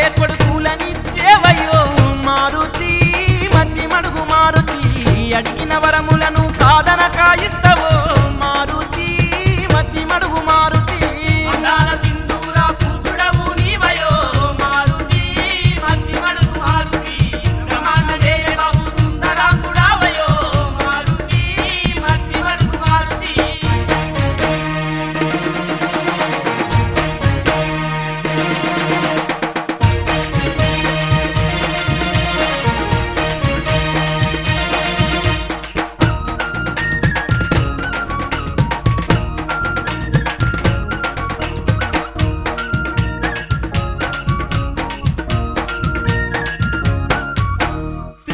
Monday కొడుకులనిచ్చేవయ్యో Maruti మతి మడుగు మారుతి అడిగిన వరములను కాదనక ఇస్తవో మారుతి మతి మడుగు మారుతి అందాల సింధూర పూతుడవు నీవయో మారుతి మతి మడుగు మారుతి బ్రహ్మాండ నేలే బహు సుందరాంగుడావయో మారుతి మతి మడుగు మారుతి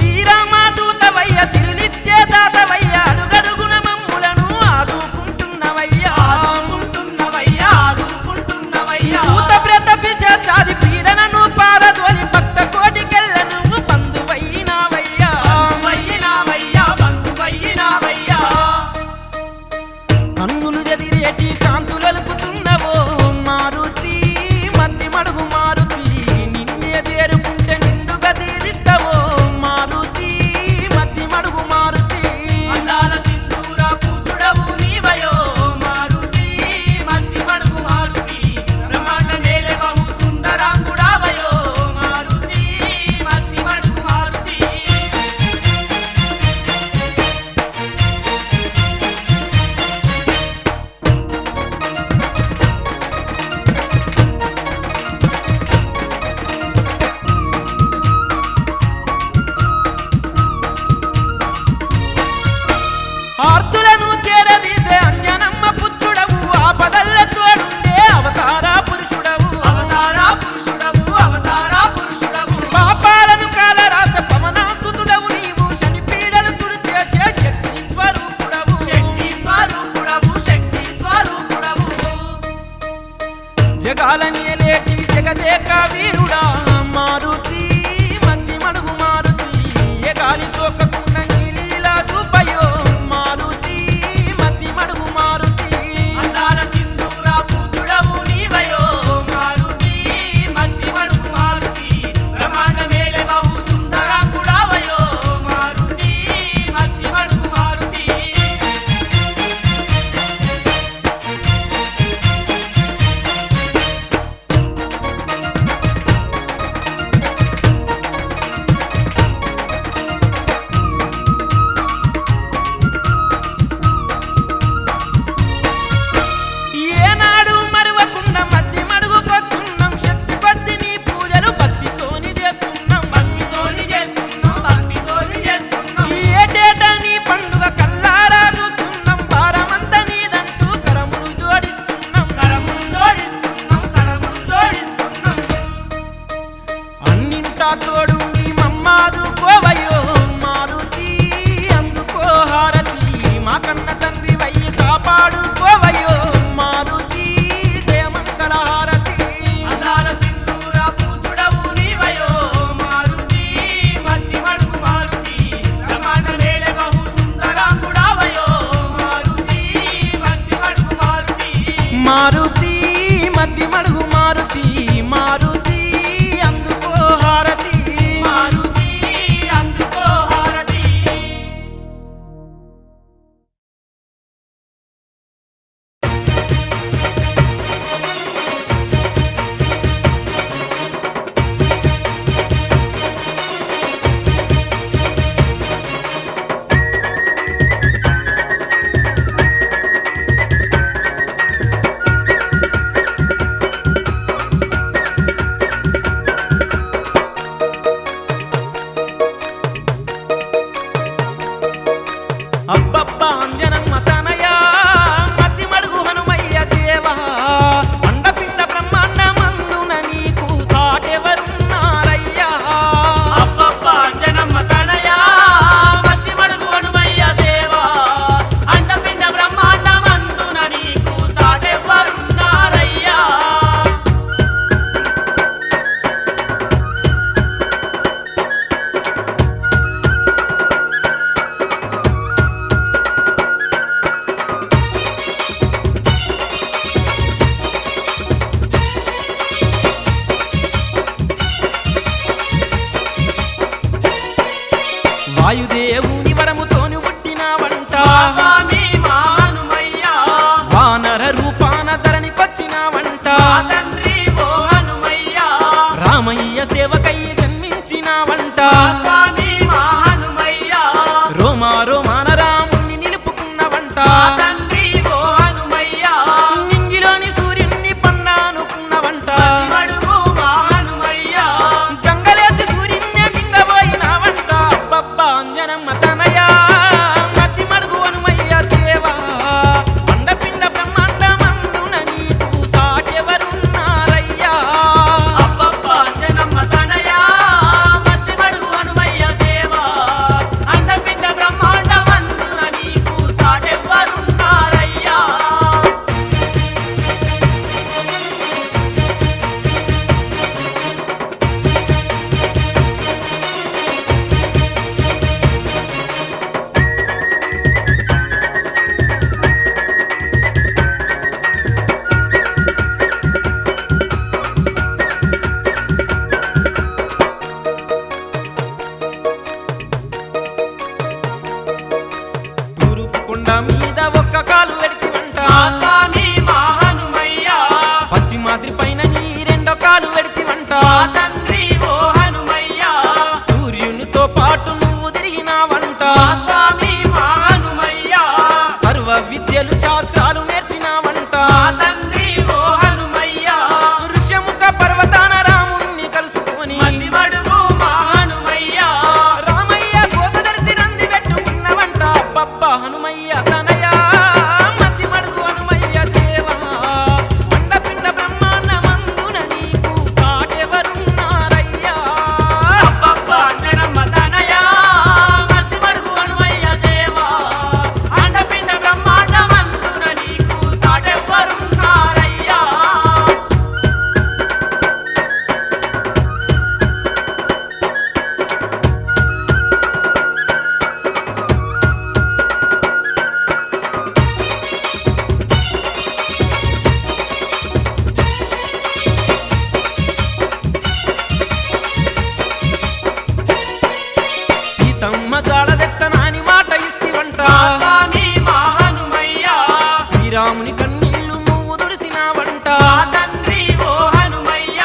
శ్రీరామదూతవయ్య సిరులిచ్చే దాతవయ్య అడుగడుగున మమ్ములను ఆదుకుంటున్నవయ్యా ఆదుకుంటున్నవయ్యా ఆదుకుంటున్నవయ్యా భూత ప్రేత పిశాచాది పీడనను పారదోలి భక్త కోటికెళ్ళను బంధువైనావయ్యా బంధువయ్యినావయ్యా బంధువయ్యినావయ్యా కన్నులు జదిరేటి కాంతులలుపుతున్నవో మారుతి మతి మడుగు మారుతి నిన్నే చేరుకుంటే నిండుగా తీరిస్తావో మారుతి మతి మడుగు మారుతి అందాల సింధూర పూతుడవు నీవయో మారుతి మతి మడుగు మారుతి బ్రహ్మాండ నేలే బహు సుందరాంగుడావయో మారుతి మతి మడుగు మారుతి ఆర్తులను చేరదీసే అంజనమ్మ పుత్రుడవు ఆపదల్ల తోడుండే అవతార పురుషుడవు అవతారా పురుషుడవు అవతారా పురుషుడవు పాపాలను కాలరాస పవనాసుతుడవు నీవు శని పీడలు తుడిచేసే శక్తి స్వరూపుడవు శక్తి స్వరూపుడవు శక్తి స్వరూపుడవు జగాలని లేటి జగదేక వీరుడా మారుతి మతి మడుగు మారుతి ఏ గాలి సోకకుండా నీలీలా చూపయో మారుతి మతి మడుగు మారుతి అందాల సింధూర పూతుడవు నీవయో మారుతి మతి మడుగు మారుతి బ్రహ్మాండ మేలే బహు సుందరాంగుడావయో మారుతి మతి మడుగు మారుతి ఏనాడు మరువకుండా మతి మడుగుకొస్తున్నాం శక్తి కొద్ది నీ పూజలు భక్తితోని చేస్తున్నాం భక్తితోని చేస్తున్నాం భక్తితోని చేస్తున్నాం ఏటేటా నీ పండుగ కల్లారా చూస్తున్నాం భారమంతా నీదంటూ కరములు జోడిస్తున్నాం కరములు జోడిస్తున్నాం కరములు జోడిస్తున్నాం అన్నింటా తోడుండి మమ్మాదు కోవయో మారుతి అందుకో హారతి మా కన్న తండ్రి వయ్యి కాపాడు కోవయో మారుతి జయమంగళ హారతి అందాల సింధూర పూతుడవు నీవయో మారుతి మతి మడుగు మారుతి బ్రహ్మాండ నేలే బహు సుందరాంగుడావయో మారుతి మతి మడుగు మారుతి మారుతి మతి మడుగు మారుతి మారుతి అందుకో హారతి మారుతి అందు నిలిచినావంట స్వామి మా హనుమయ్య రోమా రోమాన రాముణ్ణి నిలుపుకున్నవంట తండ్రి ఓ హనుమయ్య నింగిలోని సూర్యుణ్ణి పన్నానుకున్నవంట మడుగు మా హనుమయ్య జంగలేసి సూర్యుణ్ణి మింగబోయినావంట అబ్బబ్బా అంజనమ్మ తనయా మతి మడుగు హనుమయ్య దేవా అండపిండ బ్రహ్మాండమందున నీకు సాటెవరున్నారయ్యా అబ్బబ్బ అంజనమ్మ తనయా మతి మడుగు హనుమయ్య దేవా అండపిండ బ్రహ్మాండమందున నీకు సాటెవ్వరున్నారయ్యా తూరుపు కొండ మీద ఒక్క కాలు పెడితివంట స్వామి మా హనుమయ్య పశ్చిమాద్రి పైన నీ రెండో కాలు పెడితివంట తండ్రి ఓ హనుమయ్య సూర్యునితో పాటు నువ్వు తిరిగినావంట స్వామి మా హనుమయ్య సర్వ విద్యలు శాస్త్రాలు నేర్చినావంట తండ్రి ఓ హనుమయ్య ఋష్యముఖ పర్వతాన రాముణ్ణి కలుసుకొని మతి మడుగు మా హనుమయ్య రామయ్య కోసదలిసి నంది పెట్టుకున్నవంట అబ్బబ్బ హనుమయ్య తనయా మతి మడుగు హనుమయ్య దేవా అండపిండ బ్రహ్మాండమందున నీకు సాటెవరున్నారయ్యా అబ్బబ్బ అంజనమ్మ తనయా మతి మడుగు హనుమయ్య దేవా అండపిండ బ్రహ్మాండమందున నీకు సాటెవ్వరున్నారయ్యా సీతమ్మ జాడ తెస్తనాని మాట ఇస్తివంట స్వామి మా హనుమయ్య శ్రీరాముని కన్నీళ్లు నువ్వు దుడిసినావంట తండ్రి ఓ హనుమయ్య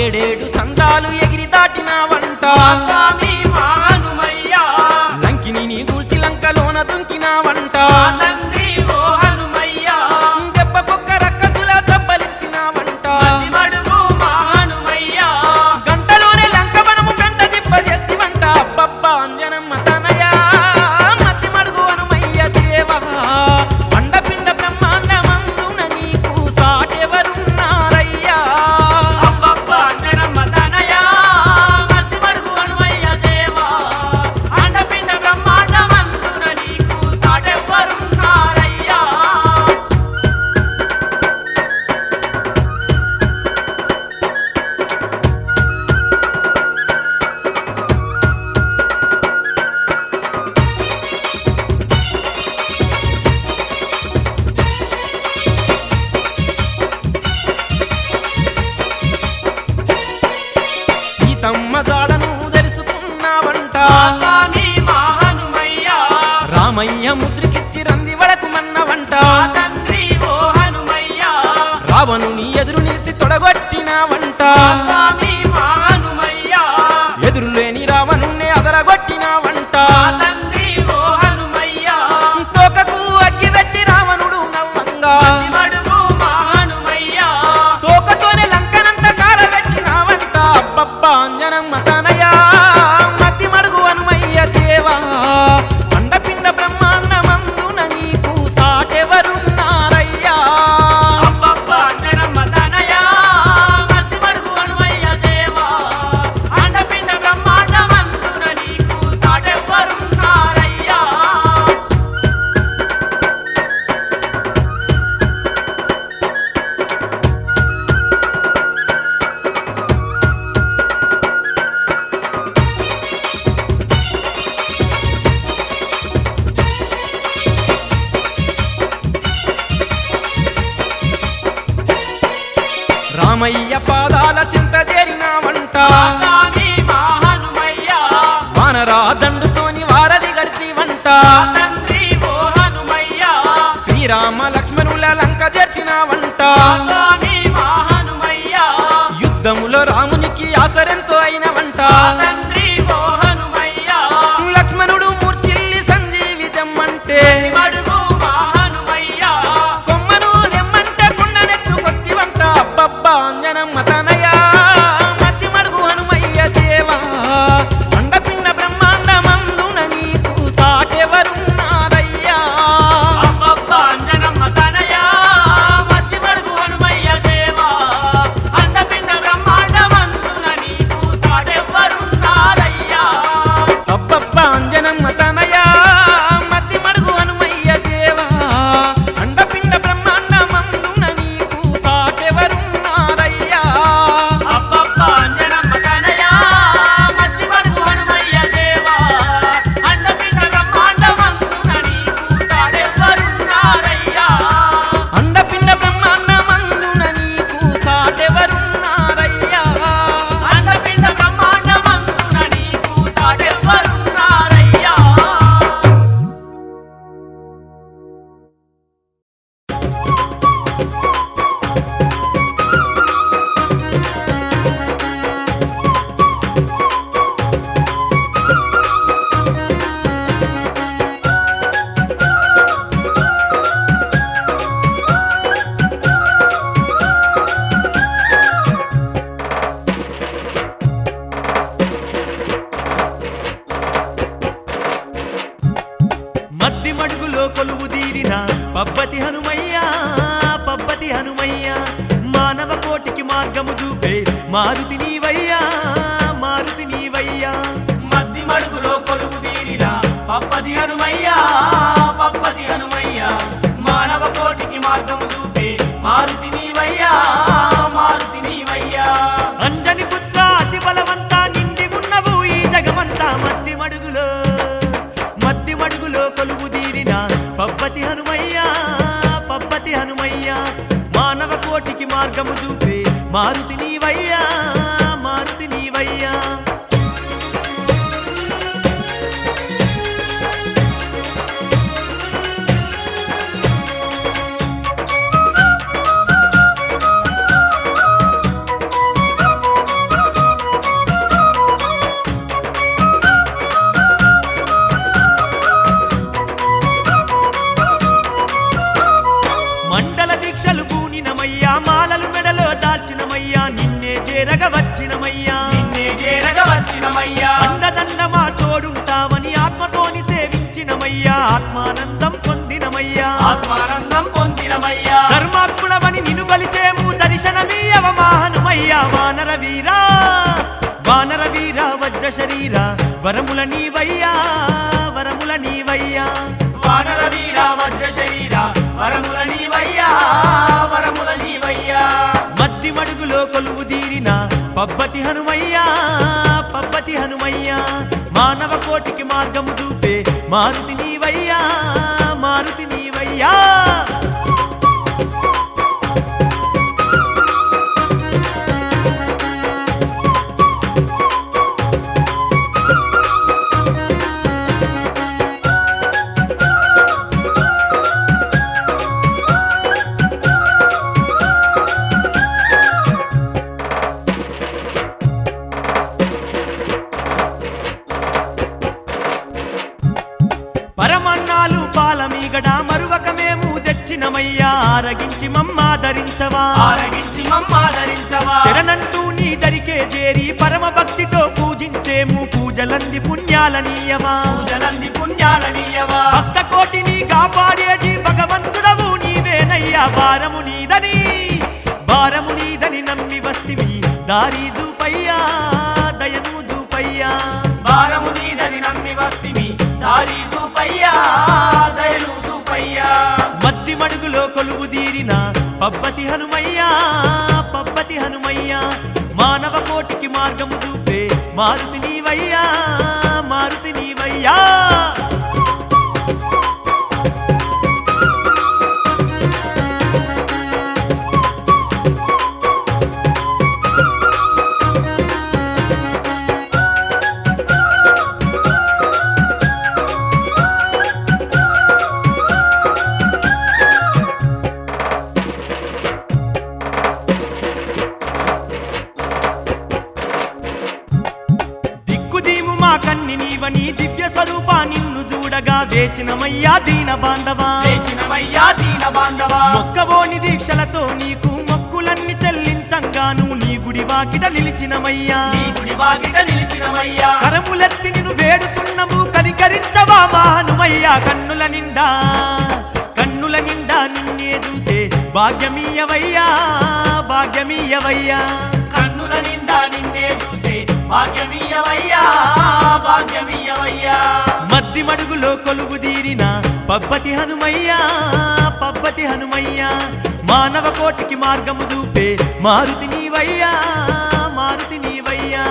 ఏడేడు సందాలు ఎగిరి దాటినావంట స్వామి మా హనుమయ్య లంకిని నీ గూల్చి లంకలోన దుంకినావంట తండ్రి ఓ హనుమయ్య దెబ్బకొక్క రక్కసుల దెబ్బలిసినావంట మతి మడుగు మా హనుమయ్య గంటలోనే లంక మనము గంట దిబ్బ చేస్తివంట అబ్బబ్బ అంజనమ్మ తనయా మతి మడుగు హనుమయ్య దేవా అండపిండ బ్రహ్మాండమందున నీకు సాటెవరున్నారయ్యా అబ్బబ్బ అంజనమ్మ తనయా మతి మడుగు హనుమయ్య దేవా అండపిండ బ్రహ్మాండమందున నీకు సాటెవ్వరున్నారయ్యా సీతమ్మ జాడను తెలుసుకున్నావంట స్వామి మా హనుమయ్య రామయ్య ముద్రికిచ్చి రంది వడకుమన్నవంట తండ్రి ఓ హనుమయ్య రావణుని ఎదురు నిలిచి తొడగొట్టినావంట స్వామి మా హనుమయ్య ఎదురులేని రావణుణ్ణి అదరగొట్టినావంట తండ్రి ఓ హనుమయ్య తోకకు అగ్గి పెట్టి రావణుడు నవ్వంగా మతి మడుగు మా హనుమయ్య తోకతోనే లంకనంత కాలబెట్టినావంట అబ్బబ్బ అంజనమ్మ తనయా మతి మడుగు హనుమయ్య దేవా అండపిండ బ్రహ్మాండమందున నీకు సాటెవరున్నారయ్యా అబ్బబ్బ అంజనమ్మ తనయా మతి మడుగు హనుమయ్య దేవా అండపిండ బ్రహ్మాండమందున నీకు సాటెవ్వరున్నారయ్యా రామయ్య పాదాల చింత చేరినావంట స్వామి మా హనుమయ్య వానరా దండుతోని వారధి గడిచివంట తండ్రి ఓ హనుమయ్య శ్రీరామ లక్ష్మణుల లంక చేర్చినావంట స్వామి మా హనుమయ్య యుద్ధములో రామునికి ఆసరెంతో అయినవంట తండ్రి మారుతి నీవయ్యా మారుతి నీవయ్యా మద్ది మడుగులో కొలువు తీరిన పప్పది హనుమయ్యా పప్పది హనుమయ్యా మానవ కోటికి మార్గము చూపే మారుతి నీవయ్యా మారుతి నీవయ్యా అంజని పుత్ర అతి బలవంతా నిండి ఉన్నవు ఈ జగమంతా మద్ది మడుగులో కొలువు తీరిన పప్పతి హనుమయ్యా పప్పతి హనుమయ్యా మానవ కోటికి మార్గము చూపే మారుతి నీవయ్యా మారుతి నీవయ్యా మండల దీక్షలు పూనినమయ్యా మాలలు మెడలో దాల్చినమయ్యా నిన్నే చేరగవచ్చినమయ్యా నిన్నే చేరగవచ్చినమయ్యా అండదండమా తోడుంటామని ఆత్మతోని సేవించినమయ్యా ఆత్మానందం పొందినమయ్యా ఆత్మానందం పొందినమయ్యా ధర్మాత్ముడవని నిన్ను కొలిచేము దర్శనమీయవ మా హనుమయ్యా వానర వీరా వజ్ర శరీర వరముల నీవయ్యా వరముల నీవయ్యా వానర వీర వజ్ర శరీర వరముల నీవయ్యా వరముల నీవయ్యా మద్ది మడుగులో కొలువు తీరిన పబ్బతి హనుమయ్యా పబ్బతి హనుమయ్యా మానవ కోటికి మార్గము చూపే మారుతి నీవయ్యా మారుతి నీవయ్యా పరమన్నాలు పాలమీగడ మరువక మేము తెచ్చినమయ్యా ఆరగించి మమ్మాదరించవా ఆరగించి మమ్మాదరించవా శరణంటూ నీ దరికే చేరి పరమ భక్తితో పూజించేము పూజలంది పుణ్యాలనీయమా పూజలంది పుణ్యాలనీయవా భక్త కోటిని కాపాడేటి భగవంతుడవు నీవేనయ్యా భారము నీదని నమ్మి వస్తివి దారి చూపయ్యా దయను చూపయ్యా భారము నీదని నమ్మి వస్తివి దారి చూపయ్యా దయను చూపయ్యా మద్ది మడుగులో కొలువు తీరిన పబ్బతి హనుమయ్యా పబ్బతి హనుమయ్యా మానవ కోటికి మార్గము చూపే మారుతి నీవయ్యా మారుతి నీవయ్యా కన్ని నీవని దివ్య స్వరూపా నిన్ను చూడగా వేచినమయ్యా దీన బాంధవా వేచినమయ్యా దీన బాంధవా మొక్కబోని దీక్షలతో నీకు మొక్కులన్నీ చెల్లించంగాను నీ గుడి వాకిట నిలిచినమయ్యా నీ గుడి వాకిట నిలిచినమయ్యా కరములెత్తి నిన్ను వేడుతున్నము కనికరించవా మా హనుమయ్యా కన్నుల నిండా నిన్నే చూసే భాగ్యమీయవయ్యా భాగ్యమీయవయ్యా కన్నుల నిండా నిన్నే చూసే భాగ్యమీయవయ్యా భాగ్యమీయవయ్యా మద్ది మడుగులో కొలువు తీరిన పబ్బతి హనుమయ్యా పబ్బతి హనుమయ్యా మానవ కోటికి మార్గము చూపే మారుతి నీవయ్యా మారుతి నీవయ్యా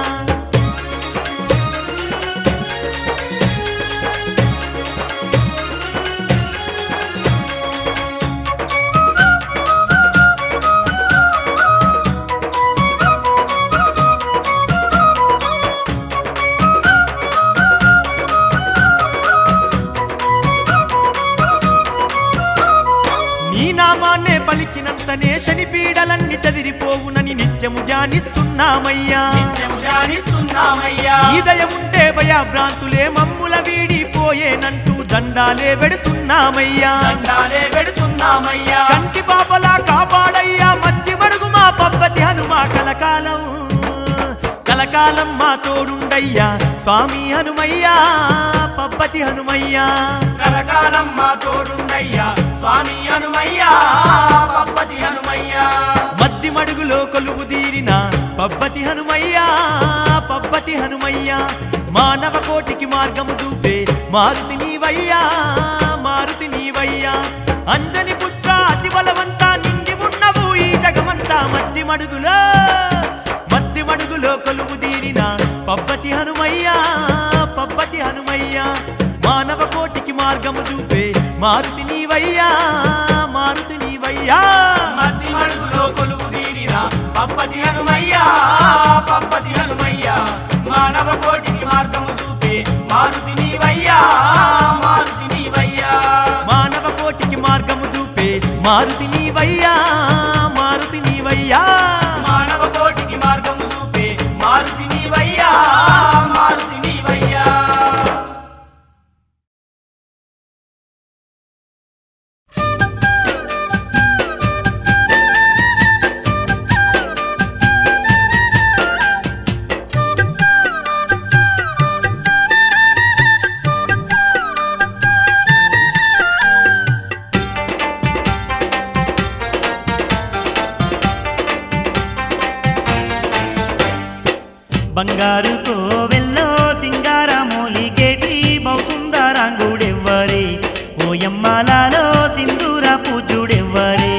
నామాన్నే పలికినంతనే శని పీడలన్నీ చదిరిపోవునని నిత్యము ధ్యానిస్తున్నామయ్యా ఈ దయముంటే భయభ్రాంతులే మమ్ముల వీడిపోయేనంటూ దండాలే పెడుతున్నామయ్యా కంటి పాపలా కాపాడయ్యా మధ్య మడుగు మా పబ్బతి హనుమా కలకాలం మా తోడుండయ్యా స్వామి హనుమయ్యా పబ్బతి హనుమయ్యా కలకాలం మా తోడుండయ్యా స్వామి హనుమయ్యా పబ్బతి హనుమయ్యా మద్ది మడుగులో కొలువు తీరిన పబ్బతి హనుమయ్యా పబ్బతి హనుమయ్యా మానవ కోటికి మార్గము చూపే మారుతి నీవయ్యా మారుతి నీవయ్యా అంజని పుత్ర అతి బలవంతా నిండి ఉన్నవు ఈ జగమంతా మద్ది మడుగులో కొలువు తీరిన పబ్బతి హనుమయ్యా పబ్బతి హనుమయ్యా మానవ కోటికి మార్గము చూపే మారుతి నీవయ్యా మారుతి నీవయ్యా మద్ది మడుగులో కొలువు తీరిన పబ్బతి హనుమయ్యా పబ్బతి హనుమయ్యా మానవ కోటికి మార్గము చూపే మారుతి నీవయ్యా మారుతి నీవయ్యా మానవ కోటికి మార్గము చూపే మారుతి నీవయ్యా మారుతి నీవయ్యా మానవ కోటికి మార్గము చూపే మారుతి నీవయ్యా మారుతి నీవయ్యా బంగారు కోవెల్లో సింగారమూలికేటి బౌసుందరాంగుడెవ్వరే ఓయమ్మలాలో సింధూర పూజుడెవ్వరే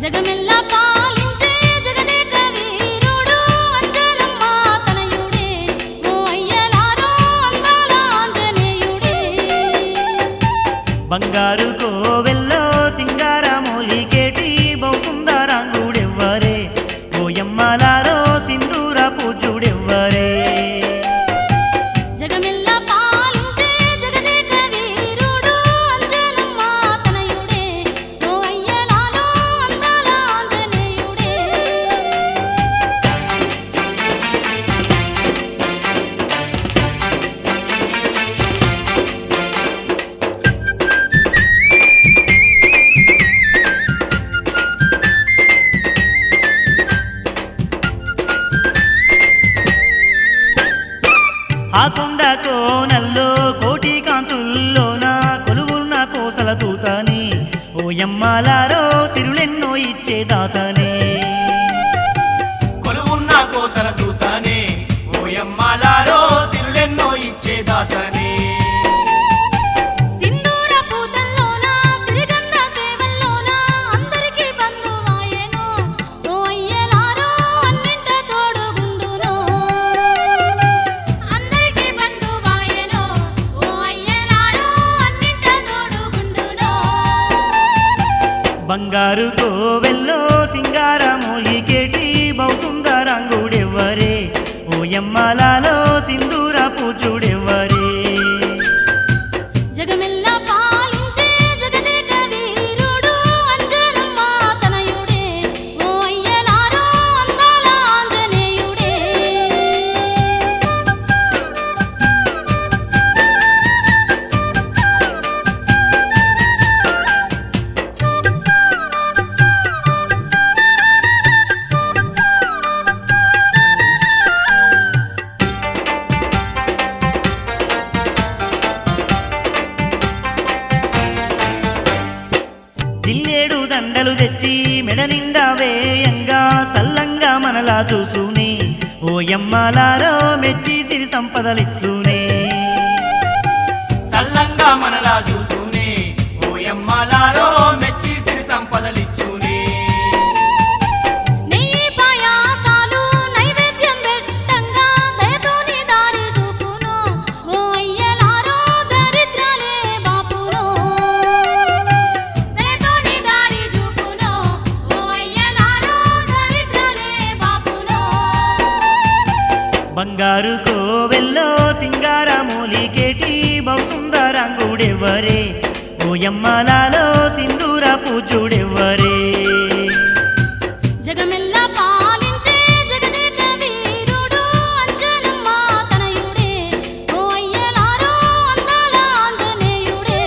జగమెల్లా పాలించే జగదేక వీరుడు అంజనమ్మ తనయుడే ఓ అయ్యలారో అందాల ఆంజనేయుడే బంగారు కోవెల్లో సింగారమూలికేటి బౌసుందరాంగుడెవ్వరే ఓయమ్మలాలో సింధూర పూజుడెవ్వరే జగమెల్లా పాలించే జగదేక వీరుడు అంజనమ్మ తనయుడే ఓ అయ్యలారో అందాల ఆంజనేయుడే ఆ కొండ కోనల్లో కోటి కాంతుల్లోన కొలువున్న కోసల తూతని ఓయమ్మలారో సిరులెన్నో ఇచ్చే దాతనే కొలువున్న కోసల దూతనే ఓయమ్మలారో సిరులెన్నో ఇచ్చే దాతనే సింధూర పూతల్లోన సిరిగంధ సేవల్లోన అందరికీ బంధువాయెను ఓ అయ్యలారో అన్నింట తోడుగుండును అందరికీ బంధువాయెను ఓ అయ్యలారో అన్నింట తోడుగుండును బంగారు కోవెల్లో సింగారమూలికేటి బౌసుందరాంగుడెవ్వరే ఓయమ్మలాలో సింధూర పూజుడెవ్వరే జగమెల్లా పాలించే జగదేక వీరుడు అంజనమ్మ తనయుడే ఓ అయ్యలారో అందాల ఆంజనేయుడే జిల్లేడు దండలు తెచ్చి మెడ నిండా వేయంగా సల్లంగా మనలా చూసునే ఓయమ్మలారో మెచ్చి సిరి సంపదలిచ్చునే సల్లంగా మనలా చూసునే ఓయమ్మలారో మెచ్చి సిరి సంపదలిచ్చునే నెయ్యి పాయాసాలు నైవేద్యం పెట్టంగా దయతోని దారి చూపును ఓ అయ్యలారో దరిద్రాలే బాపును దయతోని దారి చూపును ఓ అయ్యలారో దరిద్రాలే బాపును బంగారు కోవెల్లో సింగారమూలికేటి బౌసుందరాంగుడెవ్వరే ఓయమ్మలాలో సింధూర పూజుడెవ్వరే జగమెల్లా పాలించే జగదేక వీరుడు అంజనమ్మ తనయుడే ఓ అయ్యలారో అందాల ఆంజనేయుడే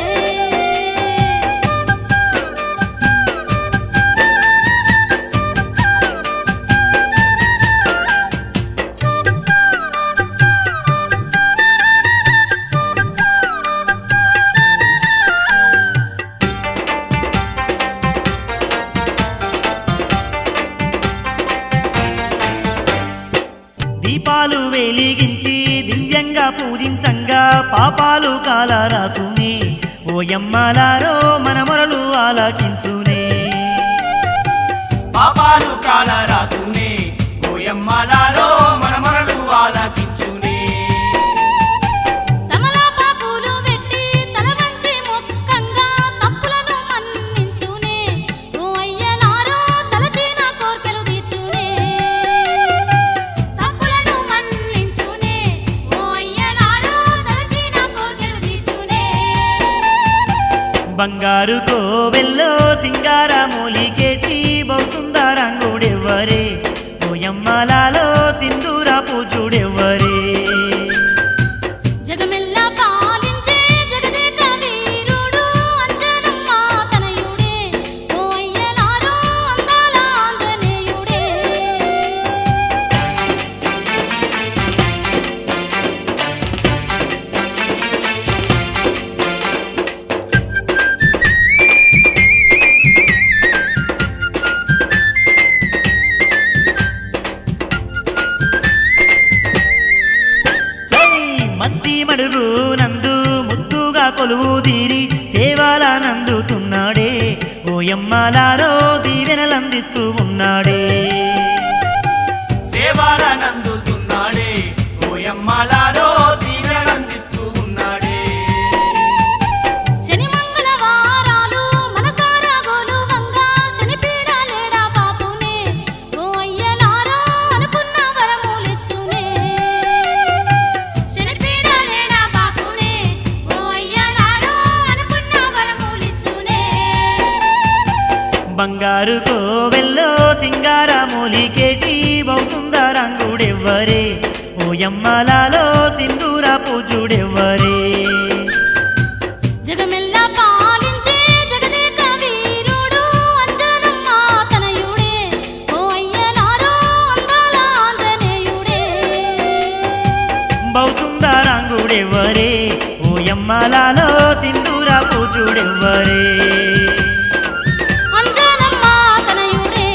దీపాలు వెలిగించి దివ్యంగా పూజించంగా పాపాలు కాలరాసునే ఓయమ్మలారో మన మొరలు ఆలకించునే పాపాలు కాల రాసునే ఓయమ్మలారో మన మొరలు ఆలకించునే తమలపాకులు పెట్టి తల వంచి మొక్కంగా తప్పులను మన్నించునే ఓ అయ్యలారో తలచిన కోర్కెలు తీర్చునే తప్పులను మన్నించునే ఓ అయ్యలారో తలచిన కోర్కెలు తీర్చునే బంగారు కోవెల్లో సింగారమూలికేటి బహుసుందరంగుడెవ్వరే ఓయమ్మలాలో సింధూర పూజుడెవ్వరే జగమెల్లా పాలించే జగదేక వీరుడు అంజనమ్మ తనయుడే ఓ అయ్యలారో అందాల ఆంజనేయుడే మద్ది మడుగు నందు ముద్దుగా కొలువు తీరి సేవల నందుతున్నాడే ఓయమ్మలారో దీవెనలందిస్తూ ఉన్నాడే సేవల నందుతున్నాడే ఓయమ్మలారో దీవెనలందిస్తూ ఉన్నాడే శని మంగళవారాలు మనసారా గోలువంగా శనిపీడ లేడా బాపునే ఓ అయ్యలారో అనుకున్న వరములిచ్చునే శనిపీడ లేడా బాపునే ఓ అయ్యలారో అనుకున్న వరములిచ్చునే బంగారు కోవెల్లో సింగారమూలికేటి బహుసుందరంగుడెవ్వరే ఓయమ్మలాలో సింధూర పూజుడెవ్వరే జగమెల్లా పాలించే జగదేక వీరుడు అంజనమ్మ తనయుడే ఓ అయ్యలారో అందాల ఆంజనేయుడే బహుసుందరంగుడెవ్వరే ఓయమ్మలాలో సింధూర పూజుడెవ్వరే అంజనమ్మ తనయుడే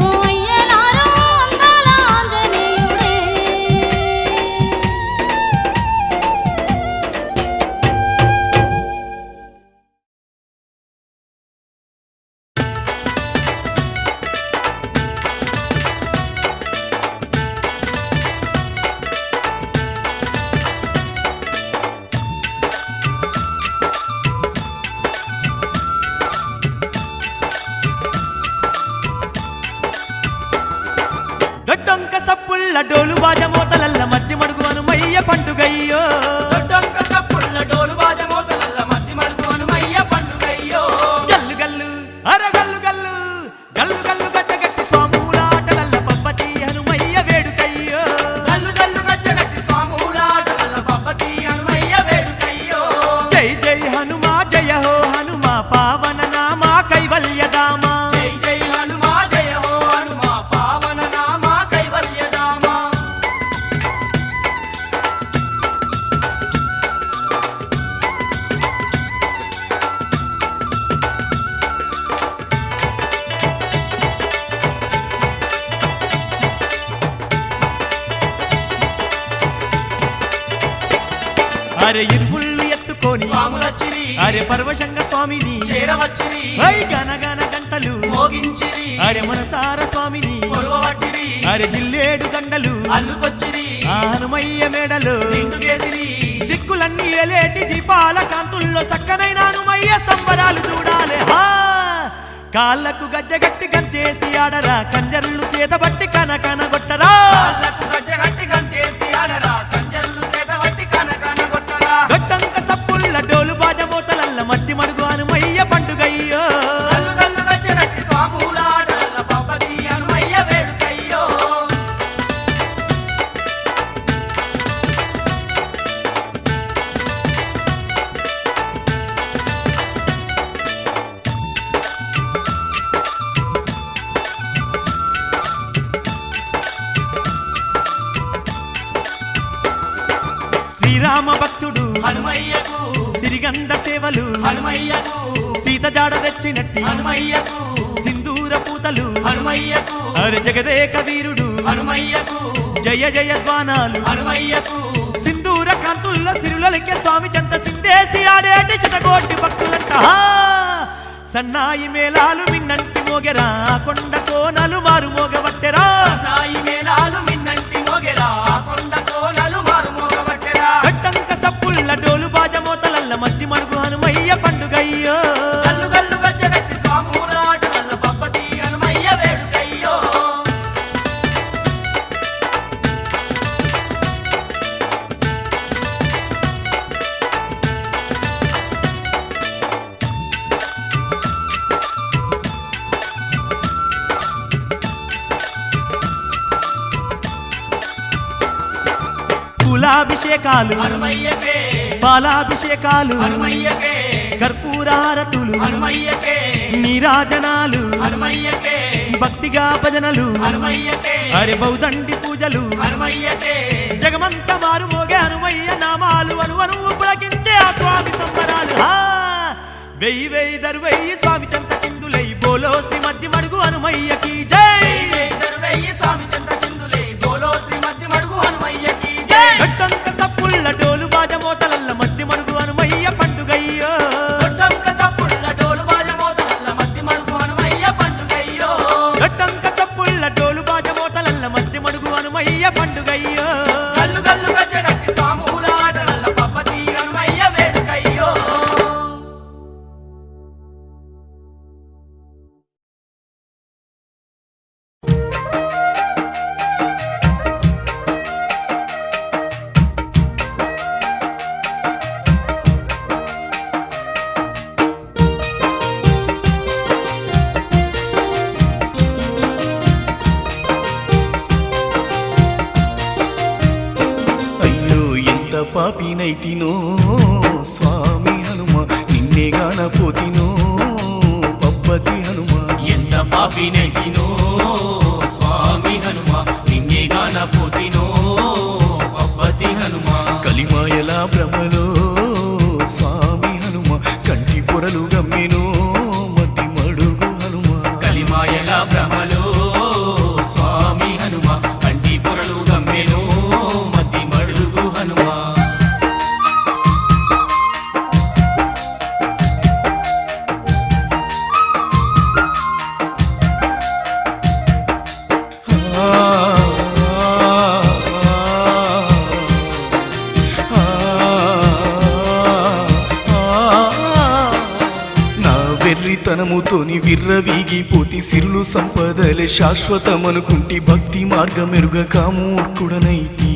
ఓ అయ్యలారో అందాల ఆంజనేయుడే దొడ్డొంక సప్పుళ్ళ డోలు బాజ మోతలల్ల మధ్య మడుగు హనుమయ్య పండుగయ్యో దొడ్డొంక సప్పుళ్ళ డోలు బాజ మోతలల్ల మధ్య మడుగు హనుమయ్య పండుగయ్యో గల్లు గల్లు అర గల్లు గల్లు గల్లు గల్లు గట్టగట్టి స్వాముల ఆటలల్ల పబ్బతి హనుమయ్య వేడుకయ్యో గల్లు గల్లు గచ్చగట్టి స్వాములాటలల్ల పబ్బతి హనుమయ్య వేడుకయ్యో జై జై హనుమా జయ హో హనుమా పావన నామా కైవల్యదామా జై జై హనుమా జయ హో హనుమా పావన నామా కైవల్యదామా అరే ఇరుముళ్ళు ఎత్తుకొని స్వాములచ్చిరి అరే పరవశంగా స్వామిని చేరవచ్చిరి వై గనగన గంటలు మోగించిరి అరే మనసార స్వామిని కొరువవట్టిరి అరే జిల్లేడు దండలు అల్లుకొచ్చిరి ఆ హనుమయ్య మేడలు నిండు చేసిరి దిక్కులన్నీ ఎలేటి దీపాల కాంతుల్లో సక్కనైన హనుమయ్య సంబరాలు చూడాలి హా కాళ్ళకు గజ్జగట్టి గంతేసి ఆడరా కంజర్లు చేతబట్టి కనకన గొట్టరా కాళ్ళకు గజ్జగట్టి గంతేసి ఆడరా కంజర్లు చేతబట్టి కనకన కొట్టరా గొట్టంక సప్పుళ్ళ డోలు బాజ మోతలల్ల మట్టి మడుగు హనుమయ్య పండుగయ్యో గల్లు గల్లు గజ్జగట్టి స్వాములాటలల్ల పబ్బతి హనుమయ్య వేడుకయ్యో శ్రీరామ భక్తుడు హనుమయ్యకు సిరిగంధ సేవలు హనుమయ్యకు సీత జాడ తెచ్చినట్టి హనుమయ్యకు సింధూర పూతలు హనుమయ్యకు అరే జగదేక వీరుడు హనుమయ్యకు జయ జయ ధ్వానాలు హనుమయ్యకు సింధూర కాంతుల్లో సిరులకే స్వామి చెంత సిందేసి ఆడేటి శతకోటి భక్తులంట సన్నాయి మేళాలు మిన్నంటి మోగెరా కొండ కోనలు మారు మోగబట్టెరా నాయి మేళాలు మిన్నంటి మోగెరా కొండ కోనలు మారు మోగబట్టెరా గట్టంక సప్పుల్ల డోలు బాజ మోతలల్ల మధ్య మడుగు హనుమయ్య పండుగయ్యో గల్లు గల్లు గజ్జగట్టి స్వాముల ఆటలల్ల పబ్బతి హనుమయ్య వేడుకయ్యో కులాభిషేకాలు హనుమయ్యకే పాలాభిషేకాలు హనుమయ్యకే కర్పూరారతులు హనుమయ్యకే నీరాజనాలు హనుమయ్యకే భక్తిగా భజనలు హనుమయ్యకే హరి బౌదండి పూజలు హనుమయ్యకే జగమంత మారు మోగే హనుమయ్య నామాలు అనువనువు పులకించే ఆ స్వామి సంబరాలు వెయ్యి వెయ్యి దరువెయ్యి స్వామి చెంత కిందులై బోలో శ్రీ మధ్య మడుగు హనుమయ్యకి జై దరువెయ్యి స్వామి చెంత చిందులే బోలో శ్రీ మధ్య మడుగు హనుమయ్యకి జై గట్టంక సప్పుళ్ళ డోలు బాజ మోతలల్ల మధ్య మడుగు హనుమయ్య పండుగయ్యో దొడ్డంక సప్పుళ్ళ డోలు బాజ మోతలల్ల మధ్య మడుగు హనుమయ్య పండుగయ్యో గట్టంక సప్పుళ్ళ డోలు బాజ మోతలల్ల మధ్య మడుగు హనుమయ్య పండుగయ్యో గల్లు గల్లు గజ్జగట్టి స్వాముల ఆటలల్ల పబ్బతి హనుమయ్య వేడుకయ్యో అయ్యో ఎంత పాపినైతినో స్వామి హనుమ నిన్నే గానపోతినో పబ్బతి హనుమ ఎంత పాపినైతినో స్వామి హనుమ నిన్నే గానపోతినో పబ్బతి హనుమ కలిమాయల భ్రమలో స్వామి హనుమ కంటి పొరలు గమ్మెనో మతి మడుగు హనుమ కలిమాయల భ్రమలో స్వామి హనుమ కంటి పొరలు గమ్మెనో మతి మడుగు హనుమ ఆ, ఆ, నా వెర్రితనముతోని విర్రవీగిపోతి సిరులు సంపదలే శాశ్వతమనుకుంటి భక్తి మార్గమెరుగక మూర్ఖుడనైతి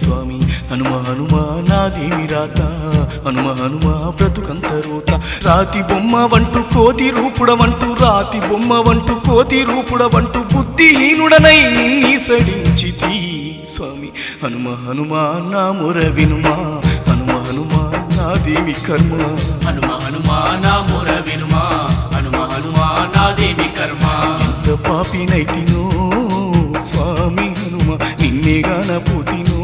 స్వామి హనుమ హనుమ నాదేమి రాత హనుమ హనుమ బ్రతుకంత రోత రాతి బొమ్మ వంటు కోతి రూపుడవంటూ రాతి బొమ్మ వంటు కోతి రూపుడవంటూ బుద్ధిహీనుడనై నిన్ని సడించితి స్వామి హనుమ హనుమ నా మొర వినుమా హనుమ హనుమ నాదేమి కర్మ హనుమ హనుమ నా మొర వినుమా హనుమ హనుమ నాదేమి కర్మ ఎంత పాపినైతినో స్వామి హనుమ నిన్నే గానపోతినో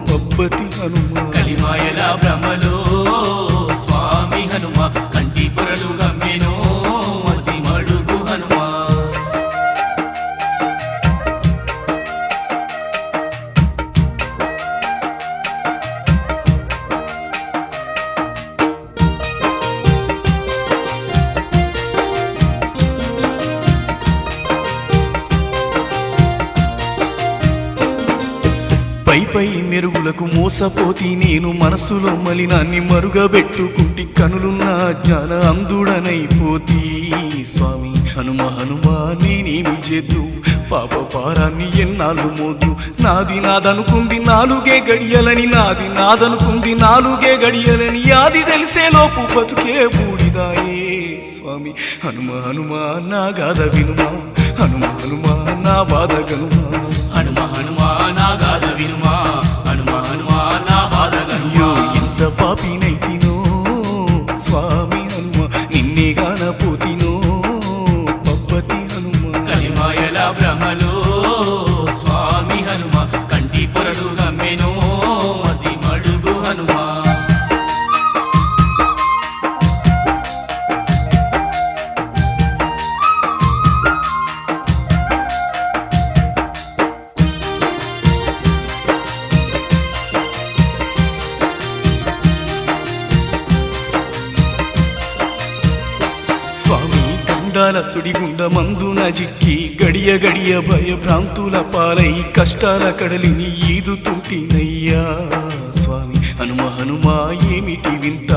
పబ్బతి హనుమ కలిమాయల భ్రమలో స్వామి హనుమ కంటి పొరలు గమ్మెనో మతి మడుగు హనుమ పై పై మెరుగులకు మోసపోతి నేను మనసులో మలినాన్ని మరుగబెట్టుకుంటి కనులున్న జ్ఞాన అంధుడనైపోతి స్వామి హనుమ హనుమ నేనేమి చేద్దు పాప పారాన్ని ఎన్నాళ్ళు మోద్దు నాది నాదనుకుంది నాలుగే గడియలని నాది నాదనుకుంది నాలుగే గడియలని యాది తెలిసేలోపు బతుకే బూడిదాయే స్వామి హనుమ హనుమ నా గాథ వినుమా హనుమ హనుమ నా బాధ గనుమా హనుమ హనుమ నా గాథ వినుమా హనుమ హనుమ నా బాధ అయ్యో గనుమా ఎంత పాపినైతినో స్వామి హనుమ నిన్నే గానపోతినో పబ్బతి హనుమ కలిమాయల భ్రమలో స్వామి హనుమ కంటి పొరలు గమ్మెనో మతి మడుగు హనుమ కష్టాల సుడిగుండ మందున జిక్కి గడియ గడియ భయభ్రాంతుల పాలై కష్టాల కడలిని ఈదుతుంటినయ్యా స్వామి హనుమ హనుమ ఏమిటి వింత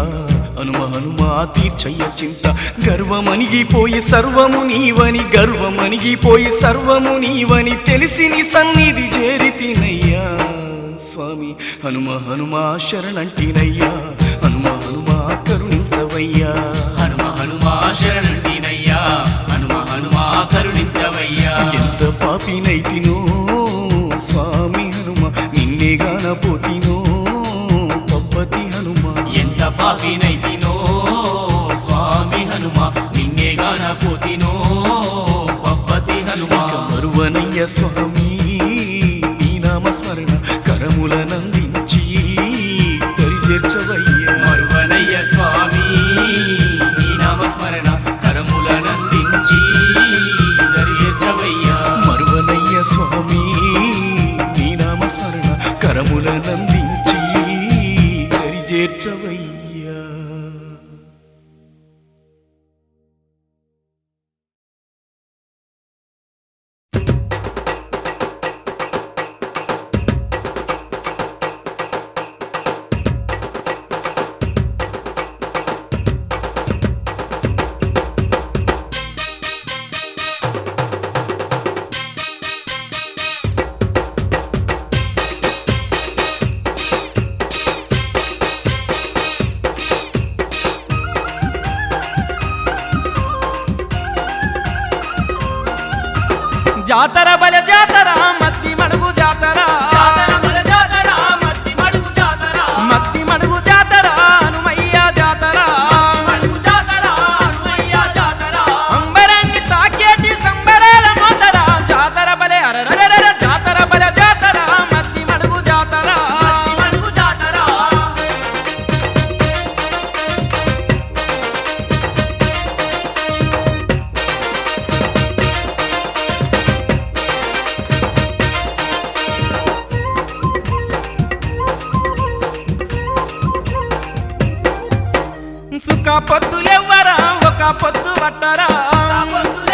హనుమ హనుమ తీర్చయ్య చింత గర్వమణిగిపోయి సర్వము నీవని గర్వమణిగిపోయి సర్వము నీవని తెలిసి నీ సన్నిధి చేరితినయ్యా స్వామి హనుమ హనుమ శరణంటినయ్యా హనుమ హనుమ కరుణించవయ్యా హనుమ హనుమ శరణంటినయ్యా హనుమ హనుమ కరుణించవయ్యా ఎంత పాపినైతినో స్వామి హనుమ నిన్నే గానపోతినో పబ్బతి హనుమ ఎంత పాపినైతినో స్వామి హనుమ నిన్నే గానపోతినో పబ్బతి హనుమ మరువనయ్య స్వామి నీ నామస్మరణ కరములనందించి దరిచేర్చవయ్యా మరువనయ్య స్వామి నీ నామస్మరణ కరములనందించి దరిచేర్చవయ్యా మరువనయ్య స్వామి నీ నామస్మరణ కరములనందించి దరిచేర్చవయ్యా జాతర బల జాతర మత్తి మడుగు జాతర జాతర బల జాతర మత్తి మడుగు జాతర మత్తి మడుగు జాతర హనుమయ్య జాతర మడుగు జాతర హనుమయ్య జాతర అంబరాన్ని తాకేటి సంబరాల మోతర జాతర బలే అరరరర జాతర బల జాతర మత్తి మడుగు జాతర మత్తి మడుగు జాతర సుఖ పొత్తులెవ్వరా ఒక పొత్తు పట్టరా పొద్దు